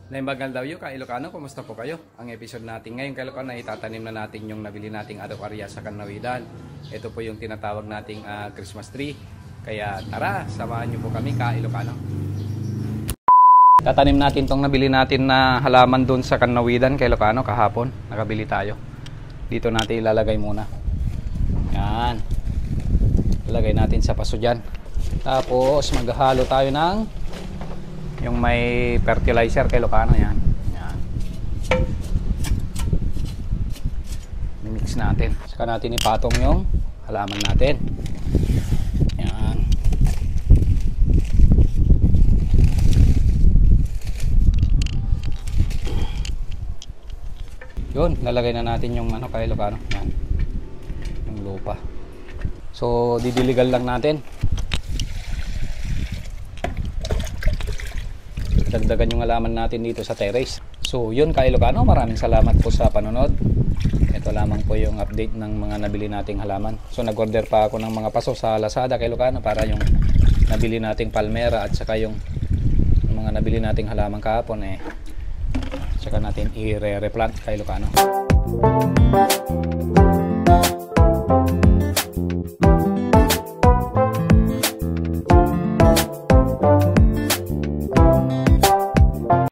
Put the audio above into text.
Naimbagal daw yun, ka-Ilocano, kumusta po kayo? Ang episode natin ngayon, ka-Ilocano, na itatanim na natin yung nabili nating araw-arya sa Kanawidan. Ito po yung tinatawag nating Christmas tree. Kaya tara, samahan nyo po kami, ka-Ilocano. Tatanim natin tong nabili natin na halaman doon sa Kanawidan, ka-Ilocano, kahapon. Nakabili tayo. Dito natin ilalagay muna. Yan. Ilalagay natin sa paso dyan. Tapos maghahalo tayo ng yung may fertilizer kay Ilocano. Yan. Yan. Mix natin. Saka natin ipatong yung halaman natin. Yan. Yun, lalagay na natin yung ano kay Ilocano. Yan. Yung lupa. So didiligal lang natin. Dagdagan yung halaman natin dito sa terrace. So yun ka-Ilocano, maraming salamat po sa panonood. Ito lamang po yung update ng mga nabili nating halaman. So nag-order pa ako ng mga paso sa Lazada ka-Ilocano para yung nabili nating palmera at saka yung mga nabili nating halaman kahapon saka natin i-replant ka-Ilocano.